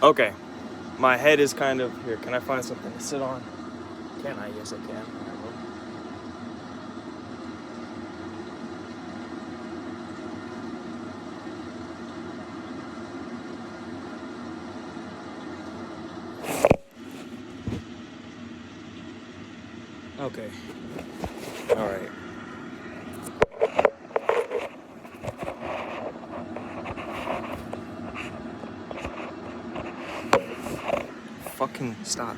Okay, my head is kind of here. Can I find something to sit on? Can I? Yes, I can. I will. Okay. All right. Fucking stop.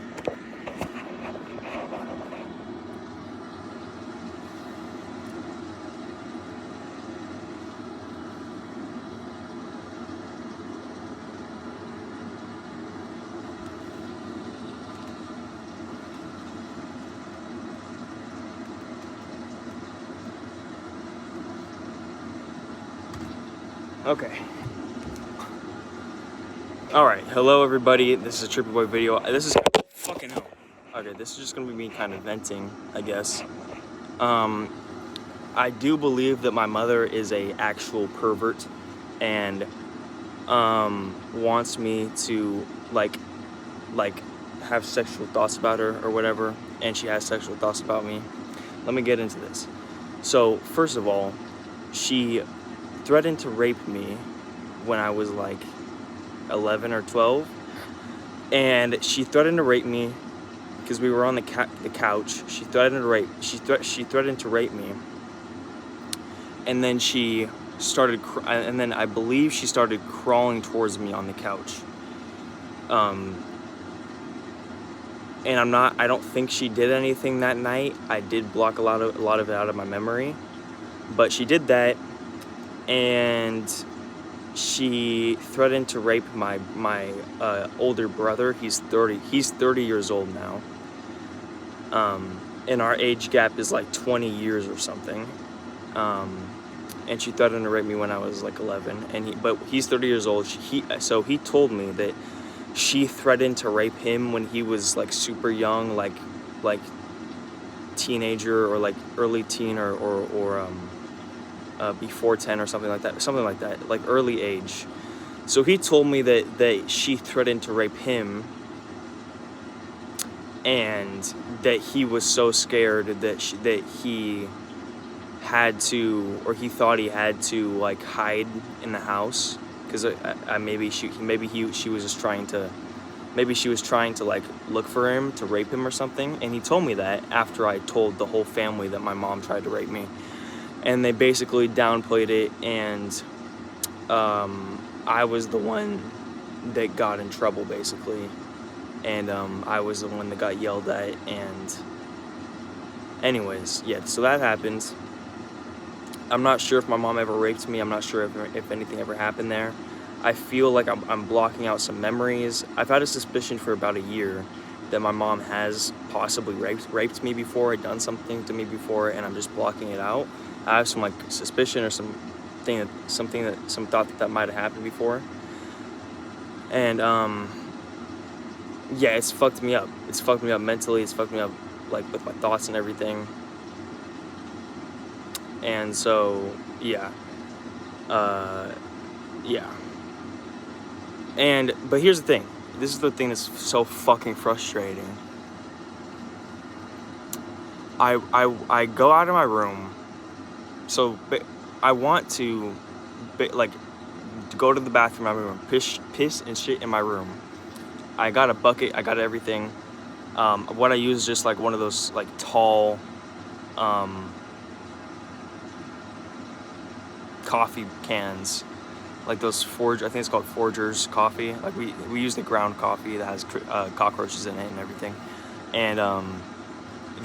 Okay. Alright, hello everybody. This is a Trippy Boy video. This is fucking hell. Okay, this is just gonna be me kind of venting, I guess. I do believe that my mother is a actual pervert and wants me to like have sexual thoughts about her or whatever, and she has sexual thoughts about me. Let me get into this. So, first of all, she threatened to rape me when I was like 11 or 12, and she threatened to rape me because we were on the couch. She threatened to rape. She threatened to rape me, and then she started. And then I believe she started crawling towards me on the couch. And I don't think she did anything that night. I did block a lot of it out of my memory, but she did that, and she threatened to rape my older brother. He's 30 years old now. And our age gap is like 20 years or something. And she threatened to rape me when I was like 11. But he's 30 years old. So he told me that she threatened to rape him when he was like super young, like teenager or like early teen or before 10 or something like that, like early age. So he told me that she threatened to rape him, and that he was so scared that he had to, or he thought he had to, like hide in the house because she was trying to like look for him to rape him or something. And he told me that after I told the whole family that my mom tried to rape me. And they basically downplayed it, and I was the one that got in trouble, basically. And I was the one that got yelled at, and anyways, yeah, so that happened. I'm not sure if my mom ever raped me. I'm not sure if anything ever happened there. I feel like I'm blocking out some memories. I've had a suspicion for about a year that my mom has possibly raped me before, or done something to me before, and I'm just blocking it out. I have some like suspicion or some thought that might have happened before. And yeah, it's fucked me up. It's fucked me up mentally. It's fucked me up like with my thoughts and everything. And so yeah. Yeah. But here's the thing. This is the thing that's so fucking frustrating. I go out of my room. So I want to go to the bathroom in my room, piss and shit in my room. I got a bucket. I got everything. What I use is just like one of those like tall coffee cans, like those I think it's called Forger's coffee. Like we use the ground coffee that has cockroaches in it and everything. And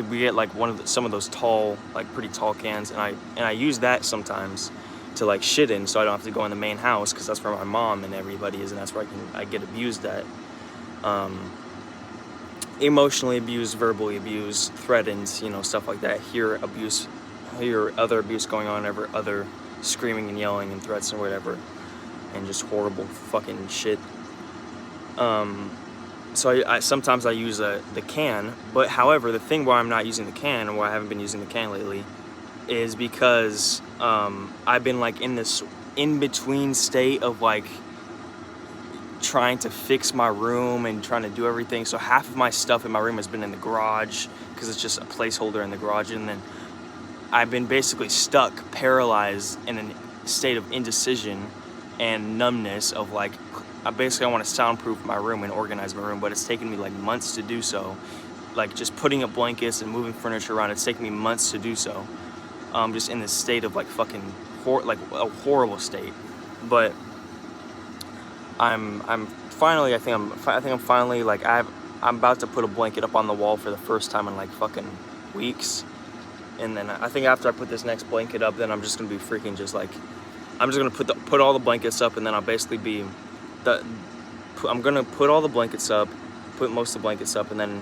we get like some of those tall, like pretty tall cans, and I use that sometimes to like shit in, so I don't have to go in the main house, because that's where my mom and everybody is, and that's where I get abused at. Emotionally abused, verbally abused, threatened, stuff like that. Hear other abuse going on, other screaming and yelling and threats and whatever, and just horrible fucking shit. So I sometimes I use the can, but however, the thing why I'm not using the can, and why I haven't been using the can lately, is because I've been like in this in-between state of like trying to fix my room and trying to do everything. So half of my stuff in my room has been in the garage because it's just a placeholder in the garage. And then I've been basically stuck, paralyzed in a state of indecision and numbness of like, I want to soundproof my room and organize my room, but it's taken me like months to do so. Like just putting up blankets and moving furniture around, it's taken me months to do so. Just in this state of like fucking like a horrible state. But I'm finally, I think I'm finally like, I'm about to put a blanket up on the wall for the first time in like fucking weeks. And then I think after I put this next blanket up, then I'm just gonna be freaking just like, I'm just gonna put all the blankets up, and then I'll basically be I'm gonna put all the blankets up, put most of the blankets up, and then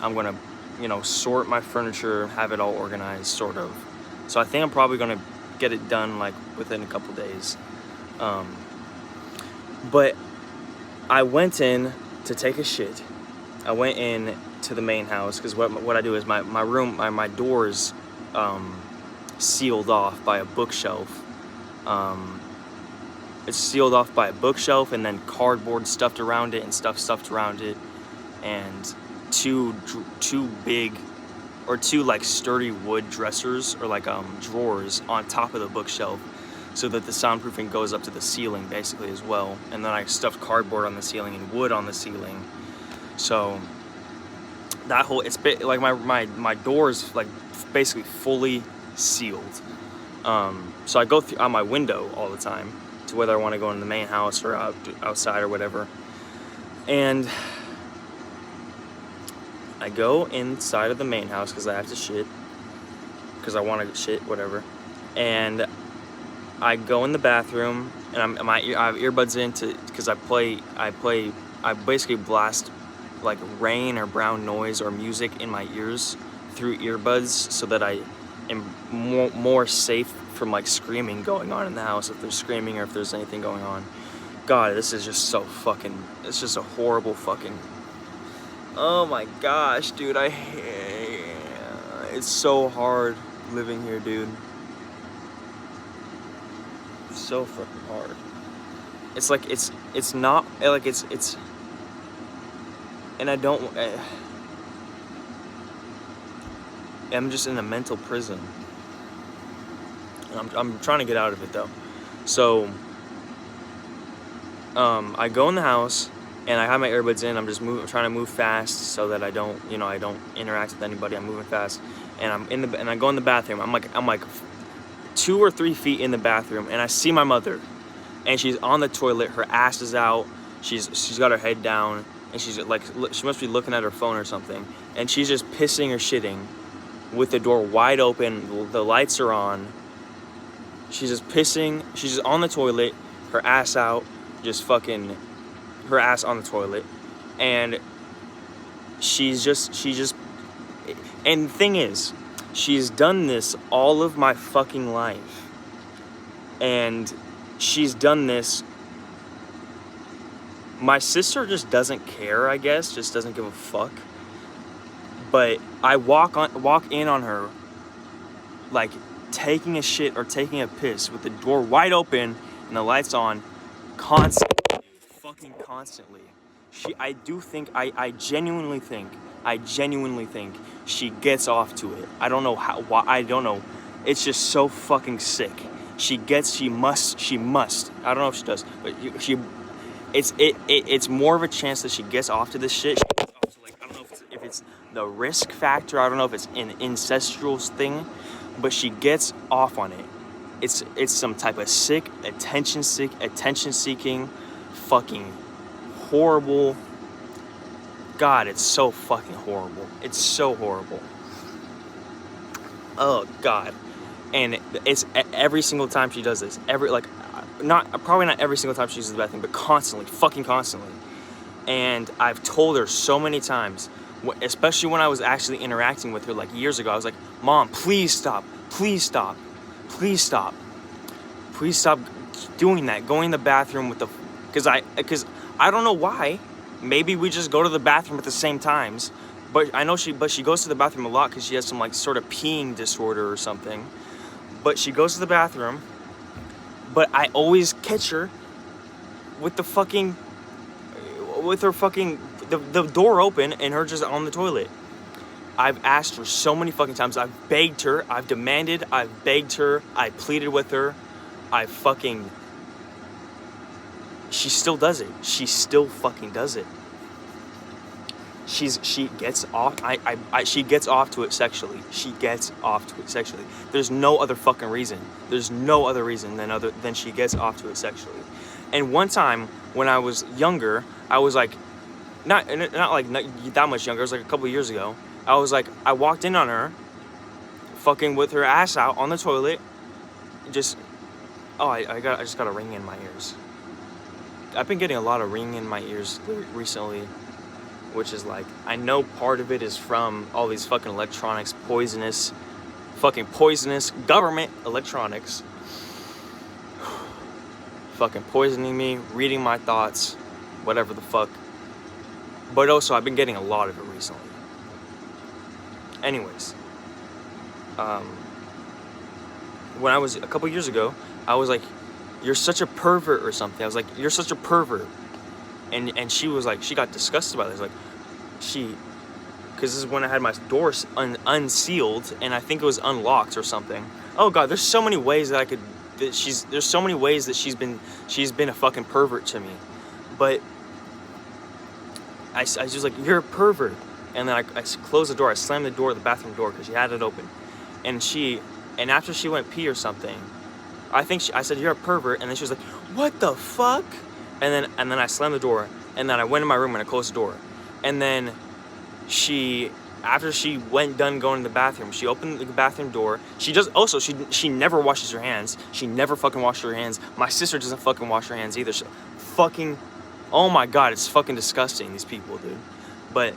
I'm gonna, you know, sort my furniture, have it all organized, sort of. So I think I'm probably gonna get it done like within a couple days. But I went in to take a shit. I went in to the main house because what I do is my room, my doors sealed off by a bookshelf. It's sealed off by a bookshelf and then cardboard stuffed around it and stuff stuffed around it, and two big or two like sturdy wood dressers or like drawers on top of the bookshelf, so that the soundproofing goes up to the ceiling basically as well. And then I stuffed cardboard on the ceiling and wood on the ceiling. So that whole, it's like my door's like basically fully sealed. So I go out my window all the time to whether I want to go in the main house or outside or whatever. And I go inside of the main house because I have to shit, because I want to shit, whatever. And I go in the bathroom and I have earbuds in because I basically blast like rain or brown noise or music in my ears through earbuds so that I am more safe from like screaming going on in the house, if there's screaming or if there's anything going on. God, this is just so fucking, it's just a horrible fucking, oh my gosh, dude, it's so hard living here, dude. It's so fucking hard. It's like, it's not, like, it's, and I don't, I'm just in a mental prison. And I'm trying to get out of it though. So, I go in the house and I have my earbuds in. I'm just trying to move fast so that I don't interact with anybody. I'm moving fast, and I go in the bathroom. I'm like 2 or 3 feet in the bathroom, and I see my mother, and she's on the toilet. Her ass is out. She's got her head down, and she's like, she must be looking at her phone or something, and she's just pissing or shitting with the door wide open. The lights are on. She's just pissing. She's just on the toilet, her ass out, just fucking her ass on the toilet. And she's just, and the thing is, she's done this all of my fucking life. And she's done this. My sister just doesn't care, I guess, just doesn't give a fuck. But I walk in on her, like, taking a shit or taking a piss with the door wide open and the lights on, constantly, fucking constantly. I genuinely think she gets off to it. I don't know why, I don't know. It's just so fucking sick. She must. I don't know if she does, but it's more of a chance that she gets off to this shit. She gets off to, like, I don't know if it's the risk factor. I don't know if it's an incestual thing, but she gets off on it. It's some type of attention-seeking, fucking horrible. God, it's so fucking horrible. It's so horrible. Oh God, and it's every single time she does this. Probably not every single time she uses the bathroom, but constantly, fucking constantly. And I've told her so many times, especially when I was actually interacting with her like years ago, I was like, Mom, please stop doing that, going in the bathroom with because I don't know why. Maybe we just go to the bathroom at the same times, but I know she goes to the bathroom a lot because she has some like sort of peeing disorder or something. But she goes to the bathroom, but I always catch her with the fucking with her fucking, the door open and her just on the toilet. I've asked her so many fucking times. I've begged her. I've demanded. I've begged her. I pleaded with her. She still does it. She still fucking does it. She gets off. She gets off to it sexually. She gets off to it sexually. There's no other fucking reason. There's no other reason than she gets off to it sexually. And one time when I was younger, I was like, not that much younger. It was like a couple of years ago. I was like, I walked in on her, fucking with her ass out on the toilet. I just got a ring in my ears. I've been getting a lot of ringing in my ears recently, which is like, I know part of it is from all these fucking electronics, poisonous government electronics, fucking poisoning me, reading my thoughts, whatever the fuck. But also, I've been getting a lot of it recently. Anyways, when I was a couple years ago, I was like, you're such a pervert or something. I was like, you're such a pervert. And she was like, she got disgusted by this. Like, because this is when I had my door unsealed, and I think it was unlocked or something. Oh God, there's so many ways that there's so many ways that she's been a fucking pervert to me. But I was just like, you're a pervert. And then I closed the door. I slammed the bathroom door, because she had it open. And after she went pee or something, I said, you're a pervert. And then she was like, what the fuck? And then I slammed the door. And then I went in my room and I closed the door. And then after she done going to the bathroom, she opened the bathroom door. She never washes her hands. She never fucking washes her hands. My sister doesn't fucking wash her hands either. So fucking, oh my God, it's fucking disgusting, these people, dude. But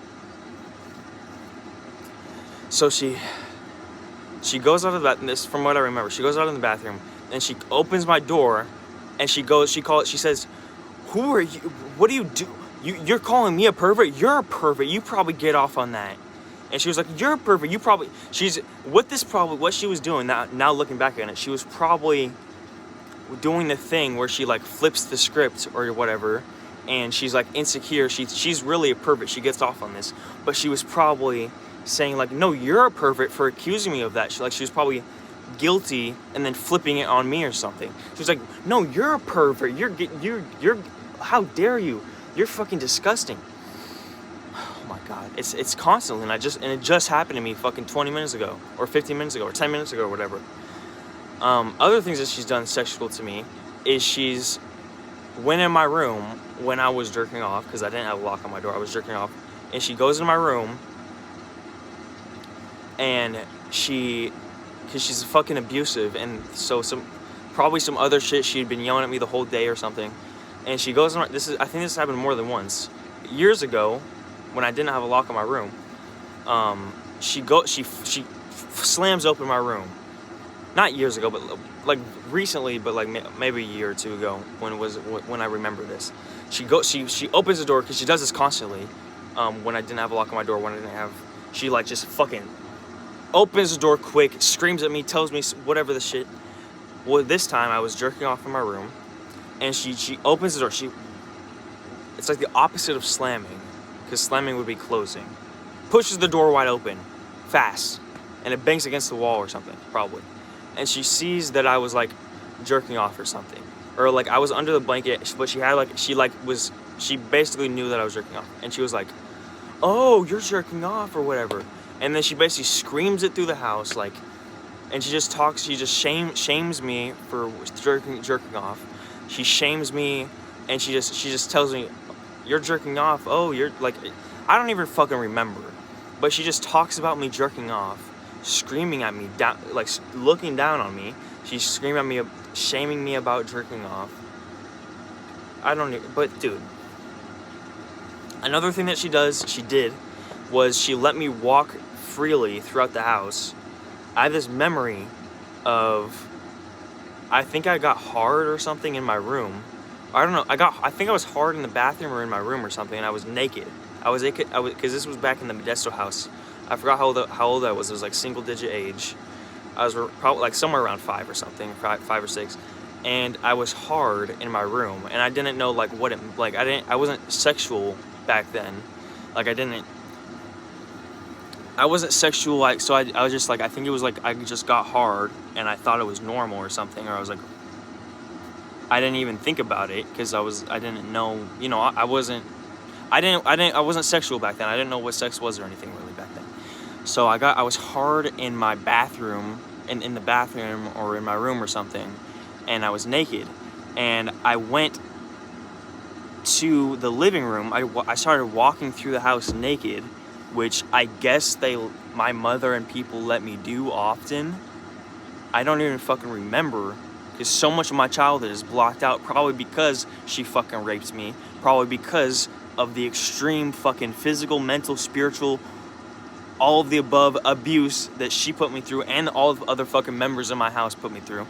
so she goes out of this, from what I remember, she goes out in the bathroom and she opens my door and she says, who are you? What do you do? You're calling me a pervert? You're a pervert. You probably get off on that. And she was like, you're a pervert. What she was doing, now looking back at it, she was probably doing the thing where she like flips the script or whatever, and she's like insecure. She's really a pervert. She gets off on this. But she was probably saying like, no, you're a pervert for accusing me of that. She was probably guilty and then flipping it on me or something. She was like, no, you're a pervert. You're how dare you? You're fucking disgusting. Oh my God. It's constantly, and it just happened to me fucking 20 minutes ago or 15 minutes ago or 10 minutes ago or whatever. Other things that she's done sexual to me is she's went in my room when I was jerking off, because I didn't have a lock on my door. I was jerking off, and she goes in my room, and because she's fucking abusive, and so probably some other shit, she'd been yelling at me the whole day or something, and she goes in I think this happened more than once. Years ago, when I didn't have a lock on my room, she slams open my room. Not years ago, but like recently, but like maybe a year or two ago, when I remember this. She opens the door, because she does this constantly, when I didn't have a lock on my door, she like just fucking opens the door quick, screams at me, tells me whatever the shit. Well, this time I was jerking off in my room, and she opens the door. It's like the opposite of slamming, because slamming would be closing. Pushes the door wide open, fast, and it bangs against the wall or something, probably. And she sees that I was like jerking off or something, or like I was under the blanket, but she basically knew that I was jerking off, and she was like, oh, you're jerking off or whatever. And then she basically screams it through the house, like, and she just shames me for jerking off. She shames me, and she just tells me, you're jerking off. Oh, you're like, I don't even fucking remember, but she just talks about me jerking off, screaming at me, down, like looking down on me. She's screaming at me, shaming me about jerking off. But dude, another thing that she did, was she let me walk freely throughout the house. I have this memory of, I think I got hard or something in my room. I don't know. I think I was hard in the bathroom or in my room or something, and I was naked. Because this was back in the Modesto house. I forgot how old I was. It was like single digit age. I was probably like somewhere around 5 or something, 5 or 6. and I was hard in my room, and I didn't know like what it like. I wasn't sexual back then. Like I wasn't sexual, like, so I was just like, I think it was like I just got hard and I thought it was normal or something, or I was like, I didn't even think about it because I didn't know, you know, I wasn't sexual back then. I didn't know what sex was or anything really back then. So I was hard in my bathroom, in the bathroom or in my room or something, and I was naked, and I went to the living room. I started walking through the house naked, which I guess my mother and people let me do often. I don't even fucking remember, because so much of my childhood is blocked out, probably because she fucking raped me, probably because of the extreme fucking physical, mental, spiritual, all of the above abuse that she put me through, and all of the other fucking members of my house put me through.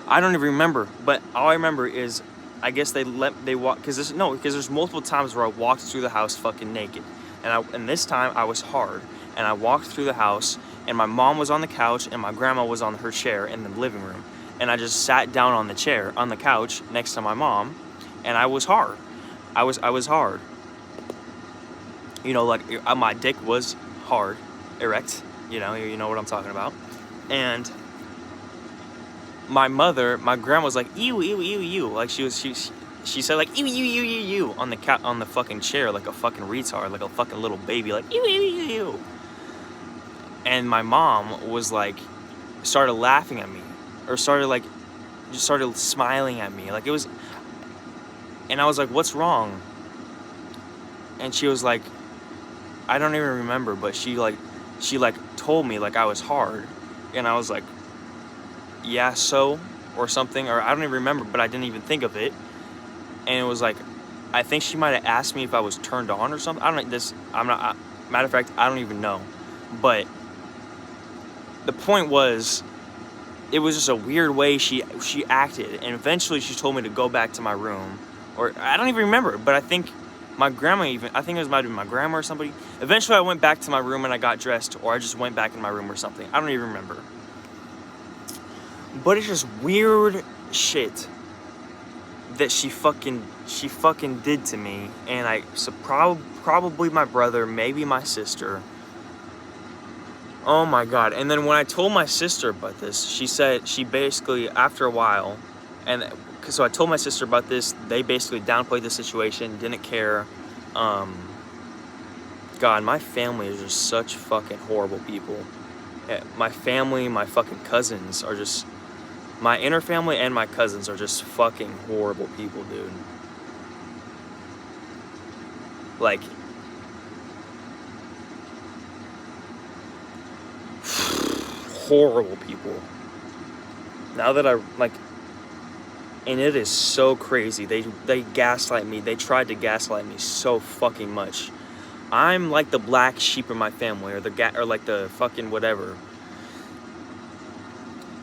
I don't even remember, but all I remember is I guess they walk, because there's multiple times where I walked through the house fucking naked, and this time I was hard, and I walked through the house, and my mom was on the couch, and my grandma was on her chair in the living room, and I just sat down on the couch next to my mom, and I was hard. I was hard. You know, like my dick was hard, erect. You know what I'm talking about, and my grandma was like, ew, ew, ew, ew. Like she said like, ew, ew, ew, ew, ew, on the fucking chair, like a fucking retard, like a fucking little baby, like, ew, ew, ew, ew. And my mom was like, started laughing at me, or just started smiling at me. Like it was, and I was like, what's wrong? And she was like, I don't even remember, but she told me like I was hard. And I was like, yeah, so, or something, or I don't even remember, but I didn't even think of it. And it was like, I think she might have asked me if I was turned on or something. Matter of fact, I don't even know. But the point was, it was just a weird way she acted. And eventually she told me to go back to my room, or I don't even remember, but I think my grandma I think it might have been my grandma or somebody. Eventually I went back to my room and I got dressed, or I just went back in my room or something. I don't even remember. But it's just weird shit that she fucking did to me, and probably my brother, maybe my sister. Oh my god. And then when I told my sister about this, she basically, after a while, so I told my sister about this, they basically downplayed the situation, didn't care. God, my family is just such fucking horrible people. My family, my fucking cousins are just, my inner family and my cousins are just fucking horrible people, dude. Like, horrible people. Now that and it is so crazy. They gaslight me. They tried to gaslight me so fucking much. I'm like the black sheep in my family, or like the fucking whatever.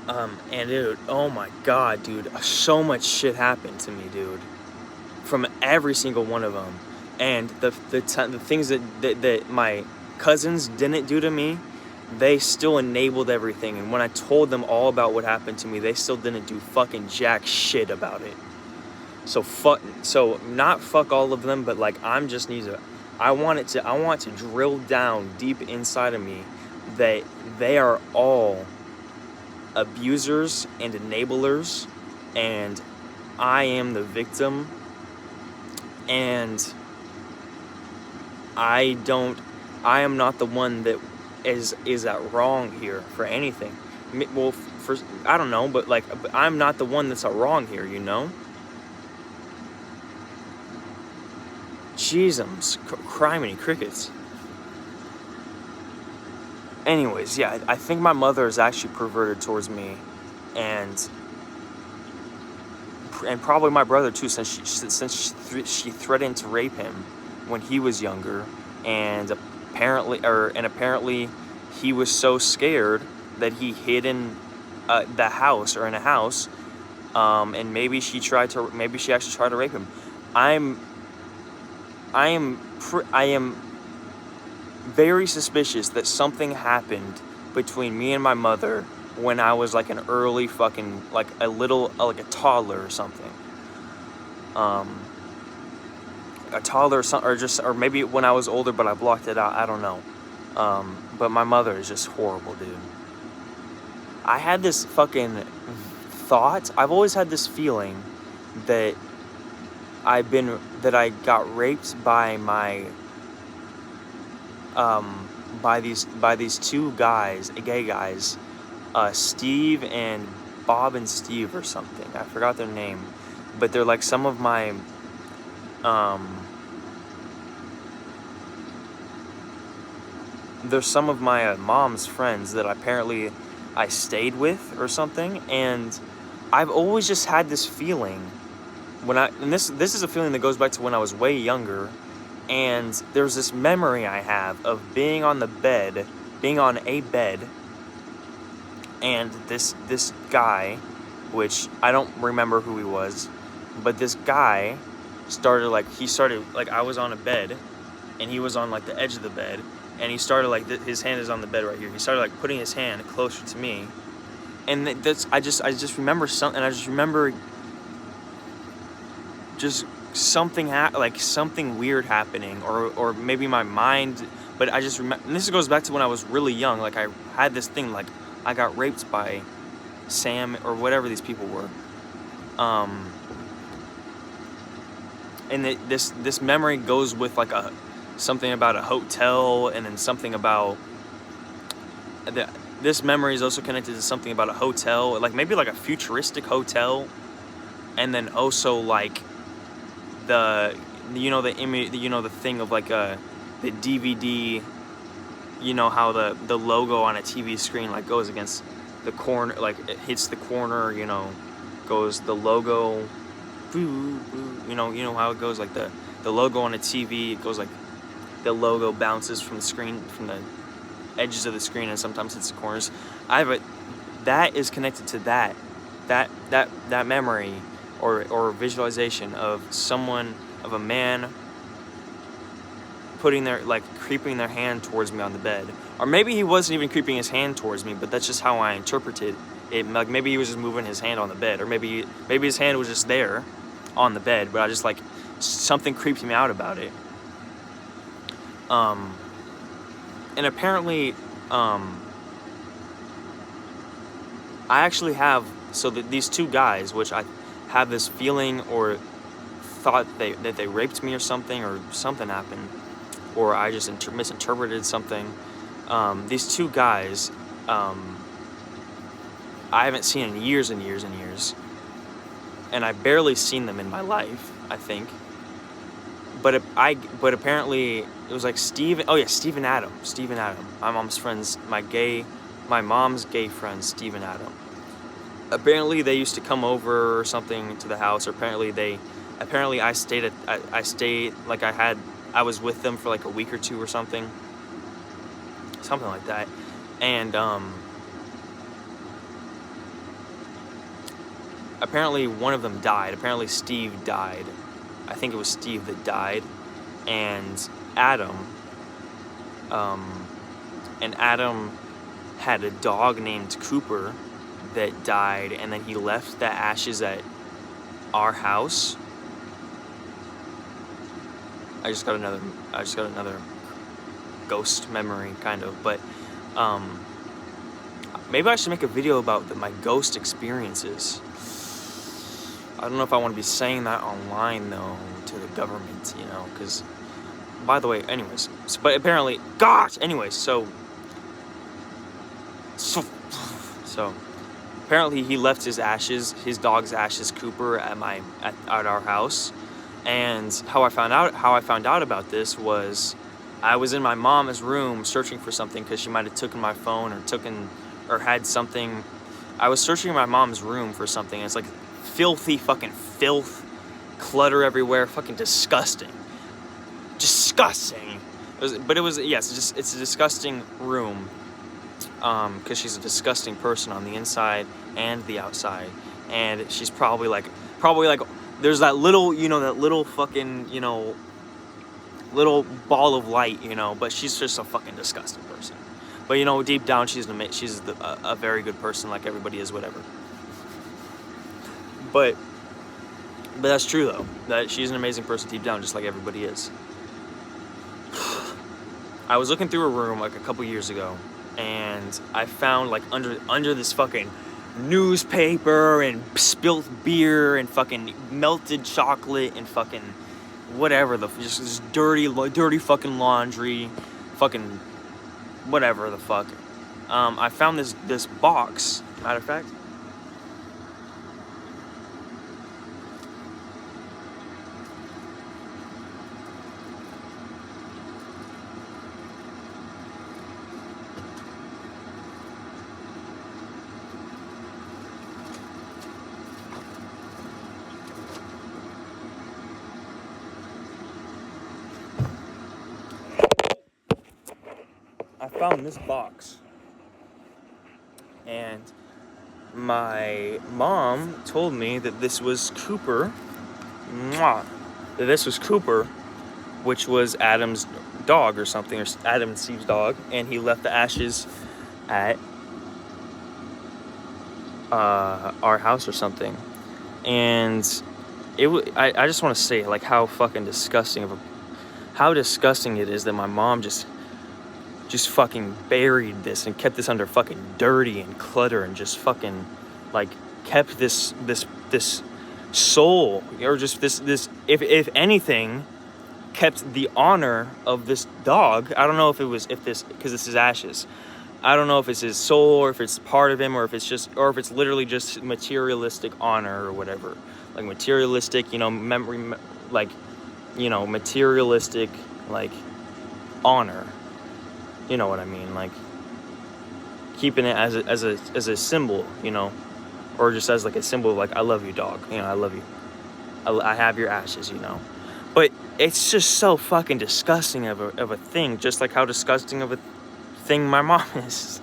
And dude, oh my god, dude, so much shit happened to me, dude, from every single one of them. And the things that my cousins didn't do to me, they still enabled everything. And when I told them all about what happened to me, they still didn't do fucking jack shit about it. So not fuck all of them, but like I want to drill down deep inside of me that they are all abusers and enablers, and I am the victim, and I am not the one that is at wrong here for anything. Well, I don't know, but I'm not the one that's at wrong here, you know? Jeezums, criminy crickets. Anyways, yeah, I think my mother is actually perverted towards me, and probably my brother too, since she threatened to rape him when he was younger, and apparently he was so scared that he hid in the house, or in a house, and maybe she actually tried to rape him. I am very suspicious that something happened between me and my mother when I was like an early fucking, like a little, like a toddler or something. A toddler or something, or maybe when I was older, but I blocked it out. I don't know. But my mother is just horrible, dude. I had this fucking thought. I've always had this feeling that I got raped by my by these two guys, gay guys, Steve and Bob and Steve or something. I forgot their name, but they're like some of my they're some of my mom's friends that apparently I stayed with or something. And I've always just had this feeling and this is a feeling that goes back to when I was way younger. And there's this memory I have of being on a bed, and this guy, which I don't remember who he was, but this guy started like I was on a bed, and he was on like the edge of the bed, and he started like his hand is on the bed right here. He started like putting his hand closer to me, and I just remember something. I just remember just something like something weird happening, or maybe my mind. But I just remember, and this goes back to when I was really young. Like I had this thing, like I got raped by Sam or whatever these people were. And this memory goes with like something about a hotel, and then something about this memory is also connected to something about a hotel, like maybe like a futuristic hotel, and then also like the image, the thing of like the DVD, how the logo on a TV screen like goes against the corner, like it hits the corner, goes the logo, boo, boo, how it goes, like the logo on a TV, it goes like the logo bounces from the screen, from the edges of the screen, and sometimes hits the corners. That is connected to that memory or visualization of a man creeping their hand towards me on the bed. Or maybe he wasn't even creeping his hand towards me, but that's just how I interpreted it. Like maybe he was just moving his hand on the bed, or maybe his hand was just there on the bed, but I just like something creeped me out about it. And apparently, I actually have, these two guys, which I have this feeling or thought that they raped me or something happened, or I just misinterpreted something. These two guys, I haven't seen in years and years and years, and I barely seen them in my life, I think. But apparently it was like Steve and Adam. My mom's friends, my mom's gay friends, Steve and Adam. Apparently they used to come over or something to the house, or apparently I was with them for like a week or two or something like that. And apparently one of them died. Apparently Steve died. I think it was Steve that died, and Adam had a dog named Cooper that died, and then he left the ashes at our house. I just got another ghost memory, kind of, but maybe I should make a video about my ghost experiences. I don't know if I want to be saying that online, though, to the government, because, by the way, anyways, but apparently, so apparently he left his dog's ashes, Cooper, at our house. And how I found out about this was, I was in my mom's room searching for something, because she might have taken my phone or had something. I was searching in my mom's room for something, and it's like filthy fucking filth, clutter everywhere, fucking disgusting. It's a disgusting room, because she's a disgusting person on the inside and the outside, and she's probably like there's that little fucking little ball of light, but she's just a fucking disgusting person. But you know, deep down, she's a very good person, like everybody is, whatever. But that's true though. That she's an amazing person deep down, just like everybody is. I was looking through her room like a couple years ago, and I found like under this fucking newspaper and spilt beer and fucking melted chocolate and fucking whatever, just this dirty fucking laundry, fucking whatever the fuck. I found this box. Matter of fact, I found this box, and my mom told me that this was Cooper. That this was Cooper, which was Adam's dog or something, or Adam and Steve's dog, and he left the ashes at our house or something. And I just want to say like how fucking disgusting it is that my mom just fucking buried this and kept this under fucking dirty and clutter and just fucking like kept this soul, or just this if anything, kept the honor of this dog. I don't know because this is ashes. I don't know if it's his soul or if it's part of him or if it's literally just materialistic honor or whatever. Like materialistic, memory, like, materialistic, like, honor. You know what I mean? Like, keeping it as a symbol, or just as like a symbol of like, I love you, dog. I love you. I have your ashes, But it's just so fucking disgusting of a thing, just like how disgusting of a thing my mom is.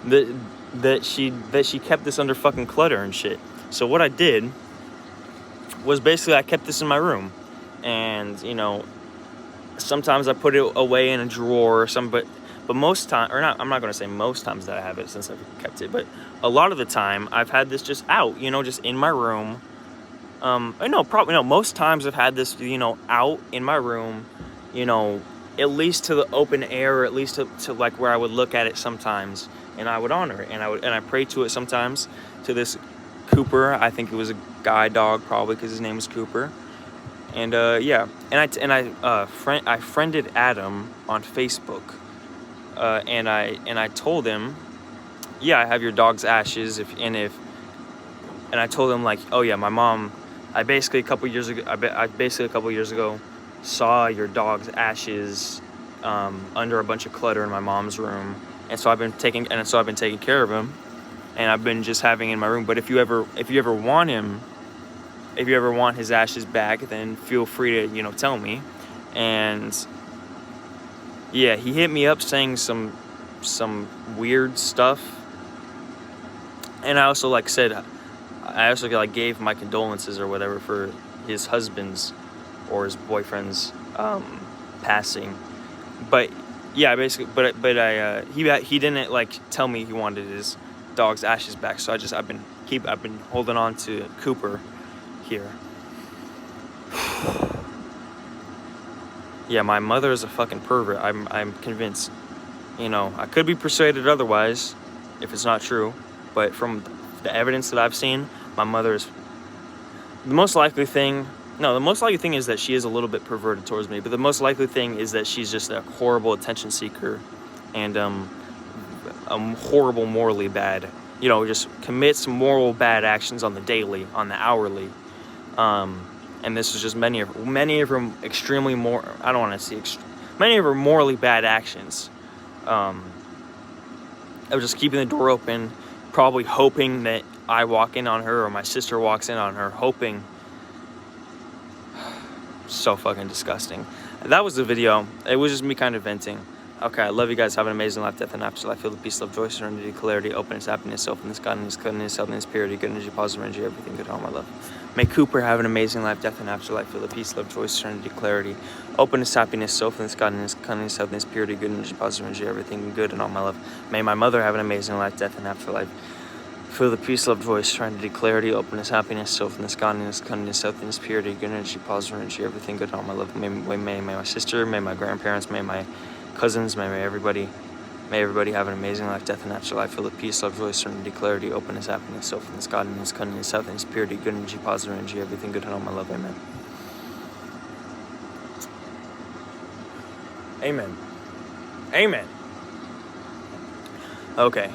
that she kept this under fucking clutter and shit. So what I did was basically I kept this in my room, and sometimes I put it away in a drawer or something, but most time, or not, I'm not going to say most times that I have it since I've kept it, but a lot of the time I've had this just out, just in my room. Most times I've had this, out in my room, at least to the open air, or at least to like where I would look at it sometimes, and I would honor it, and I pray to it sometimes, to this Cooper. I think it was a guy dog, probably because his name was Cooper. And I friended Adam on Facebook, and I told him, yeah, I have your dog's ashes. And I told him like, oh yeah, my mom, I basically a couple years ago saw your dog's ashes under a bunch of clutter in my mom's room, and so I've been taking care of him, and I've been just having him in my room. But if you ever want his ashes back, then feel free to tell me. And yeah, he hit me up saying some weird stuff, and I also gave my condolences or whatever for his husband's or his boyfriend's passing. But yeah, basically, he didn't like tell me he wanted his dog's ashes back. So I've been holding on to Cooper here. Yeah, my mother is a fucking pervert. I'm convinced. I could be persuaded otherwise if it's not true, but from the evidence that I've seen, my mother is the most likely thing. No, the most likely thing is that she is a little bit perverted towards me, but the most likely thing is that she's just a horrible attention seeker and horrible, morally bad. Just commits moral bad actions on the daily, on the hourly. And this is just many of her extremely more. I don't want to say many of her morally bad actions. Of just keeping the door open, probably hoping that I walk in on her or my sister walks in on her, hoping. So fucking disgusting. That was the video. It was just me kind of venting. Okay, I love you guys. Have an amazing life, death, and afterlife. Feel the peace, love, joy, serenity, clarity, openness, happiness, selfness, godness, goodness, healthiness, purity, good energy, positive energy, everything good, all my love. May Cooper have an amazing life, death, and afterlife. Feel the peace, love, joy, serenity, clarity, openness, happiness, selfness, godness, kindness, healthiness, purity, good energy, positive energy, everything good, and all my love. May my mother have an amazing life, death, and afterlife. Feel the peace, love, joy, serenity, clarity, openness, happiness, selfness, godliness, kindness, healthiness, purity, good energy, positive energy, everything good, all my love. May my sister, may my grandparents, may my cousins, may everybody have an amazing life, death, and afterlife. Feel the peace, love, joy, serenity, clarity, openness, happiness, selfness, godliness, kindness, healthiness, purity, good energy, positive energy, everything good, and all my love. Amen. Amen. Amen. Okay.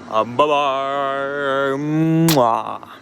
Bye-bye. Mwah.